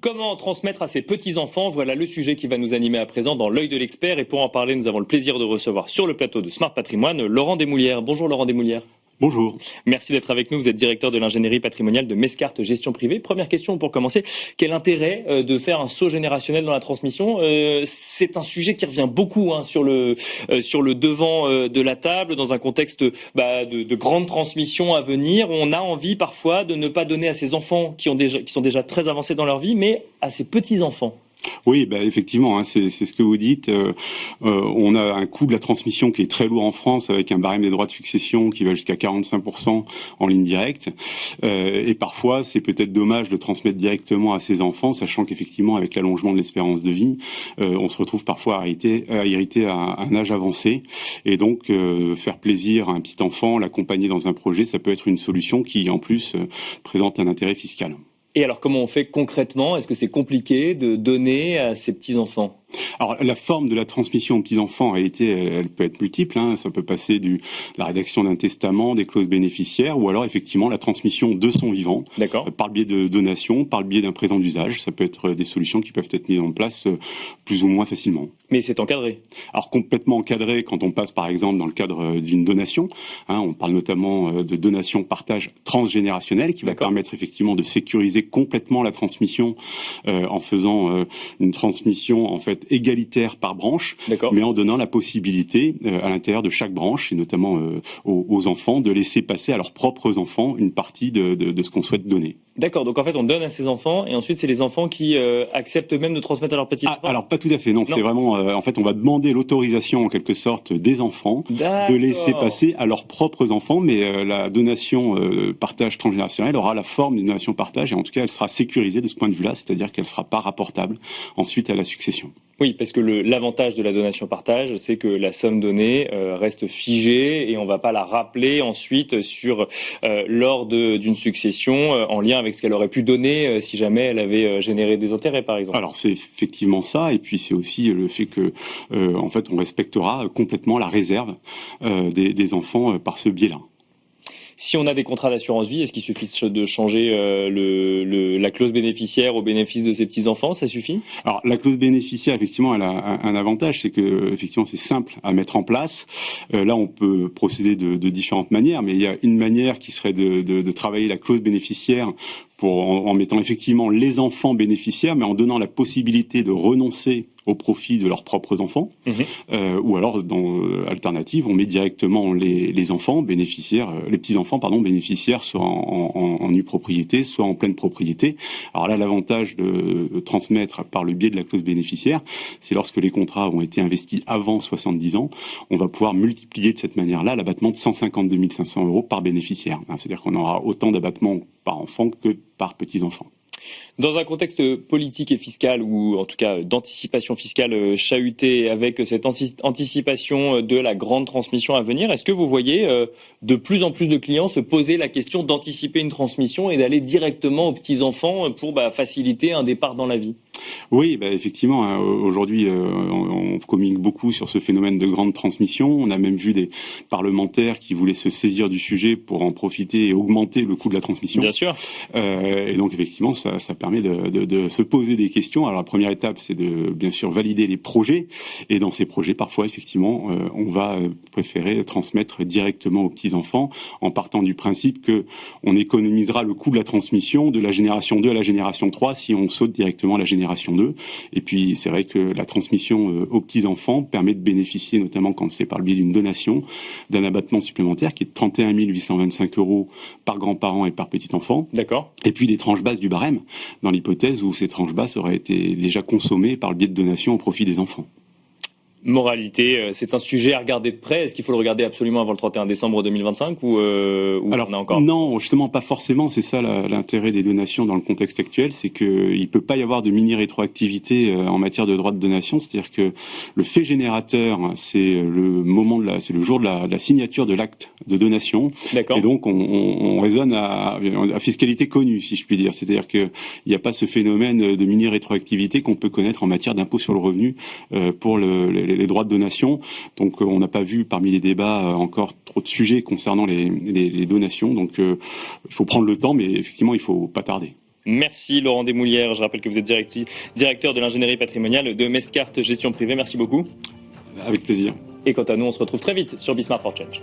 Comment transmettre à ses petits-enfants? Voilà le sujet qui va nous animer à présent dans l'œil de l'expert. Et pour en parler, nous avons le plaisir de recevoir sur le plateau de Smart Patrimoine Laurent Desmoulières. Bonjour Laurent Desmoulières. Bonjour. Merci d'être avec nous. Vous êtes directeur de l'ingénierie patrimoniale de Mescart Gestion Privée. Première question pour commencer. Quel intérêt de faire un saut générationnel dans la transmission? C'est un sujet qui revient beaucoup sur le devant de la table, dans un contexte de grande transmission à venir. On a envie parfois de ne pas donner à ses enfants qui sont déjà très avancés dans leur vie, mais à ses petits-enfants. Oui, effectivement, c'est ce que vous dites. On a un coût de la transmission qui est très lourd en France, avec un barème des droits de succession qui va jusqu'à 45% en ligne directe. Et parfois, c'est peut-être dommage de transmettre directement à ses enfants, sachant qu'effectivement, avec l'allongement de l'espérance de vie, on se retrouve parfois à hériter à un âge avancé. Et donc, faire plaisir à un petit enfant, l'accompagner dans un projet, ça peut être une solution qui, en plus, présente un intérêt fiscal. Et alors, comment on fait concrètement? Est-ce que c'est compliqué de donner à ses petits-enfants? Alors, la forme de la transmission aux petits-enfants, en réalité, elle peut être multiple. Ça peut passer la rédaction d'un testament, des clauses bénéficiaires, ou alors, effectivement, la transmission de son vivant. D'accord. Par le biais de donations, par le biais d'un présent d'usage. Ça peut être des solutions qui peuvent être mises en place plus ou moins facilement. Mais c'est encadré? Alors, complètement encadré quand on passe, par exemple, dans le cadre d'une donation. On parle notamment de donation-partage transgénérationnel qui va permettre, effectivement, de sécuriser complètement la transmission en faisant une transmission, en fait, égalitaire par branche, mais en donnant la possibilité à l'intérieur de chaque branche, et notamment aux enfants, de laisser passer à leurs propres enfants une partie de ce qu'on souhaite donner. D'accord, donc en fait on donne à ses enfants et ensuite c'est les enfants qui acceptent eux-mêmes de transmettre à leurs petits-enfants. Alors pas tout à fait, non. C'est vraiment, en fait on va demander l'autorisation en quelque sorte des enfants de laisser passer à leurs propres enfants, mais la donation partage transgénérationnel aura la forme d'une donation partage et en tout cas elle sera sécurisée de ce point de vue-là, c'est-à-dire qu'elle ne sera pas rapportable ensuite à la succession. Oui, parce que l'avantage de la donation partage, c'est que la somme donnée reste figée et on ne va pas la rappeler ensuite lors d'une succession en lien avec ce qu'elle aurait pu donner si jamais elle avait généré des intérêts, par exemple. Alors c'est effectivement ça, et puis c'est aussi le fait que, en fait, on respectera complètement la réserve des enfants par ce biais-là. Si on a des contrats d'assurance vie, est-ce qu'il suffit de changer la clause bénéficiaire au bénéfice de ses petits-enfants? Ça suffit? Alors, la clause bénéficiaire, effectivement, elle a un avantage, c'est que, effectivement, c'est simple à mettre en place. Là, on peut procéder de différentes manières, mais il y a une manière qui serait de travailler la clause bénéficiaire en mettant effectivement les enfants bénéficiaires, mais en donnant la possibilité de renoncer au profit de leurs propres enfants, ou alors, dans alternative, on met directement les enfants bénéficiaires, les petits-enfants, bénéficiaires, soit en nue propriété, soit en pleine propriété. Alors là, l'avantage de transmettre par le biais de la clause bénéficiaire, c'est lorsque les contrats ont été investis avant 70 ans, on va pouvoir multiplier de cette manière-là l'abattement de 152 500 € par bénéficiaire. C'est-à-dire qu'on aura autant d'abattements par enfant que par petits-enfants. Dans un contexte politique et fiscal, ou en tout cas d'anticipation fiscale chahutée, avec cette anticipation de la grande transmission à venir, est-ce que vous voyez de plus en plus de clients se poser la question d'anticiper une transmission et d'aller directement aux petits-enfants pour faciliter un départ dans la vie ? Oui, effectivement, aujourd'hui, on communique beaucoup sur ce phénomène de grande transmission. On a même vu des parlementaires qui voulaient se saisir du sujet pour en profiter et augmenter le coût de la transmission. Bien sûr. Et donc, effectivement, ça permet de se poser des questions. Alors, la première étape, c'est de, bien sûr, valider les projets. Et dans ces projets, parfois, effectivement, on va préférer transmettre directement aux petits-enfants en partant du principe que on économisera le coût de la transmission de la génération 2 à la génération 3 si on saute directement à la génération 2. Et puis, c'est vrai que la transmission aux petits-enfants permet de bénéficier, notamment quand c'est par le biais d'une donation, d'un abattement supplémentaire qui est de 31 825 € par grand-parent et par petit-enfant. D'accord. Et puis des tranches basses du barème, dans l'hypothèse où ces tranches basses auraient été déjà consommées par le biais de donations au profit des enfants. Moralité, c'est un sujet à regarder de près. Est-ce qu'il faut le regarder absolument avant le 31 décembre 2025 ou alors, on a encore ? Non, justement pas forcément. C'est ça l'intérêt des donations dans le contexte actuel, c'est qu'il peut pas y avoir de mini-rétroactivité en matière de droit de donation. C'est-à-dire que le fait générateur, c'est c'est le jour de la signature de l'acte de donation. D'accord. Et donc on raisonne à fiscalité connue, si je puis dire. C'est-à-dire qu'il n'y a pas ce phénomène de mini-rétroactivité qu'on peut connaître en matière d'impôt sur le revenu pour les droits de donation. Donc on n'a pas vu parmi les débats encore trop de sujets concernant les donations. Donc il faut prendre le temps, mais effectivement il faut pas tarder. Merci Laurent Desmoulières. Je rappelle que vous êtes directeur de l'ingénierie patrimoniale de Mescart Gestion Privée. Merci beaucoup. Avec plaisir. Et quant à nous, on se retrouve très vite sur Be Smart for Change.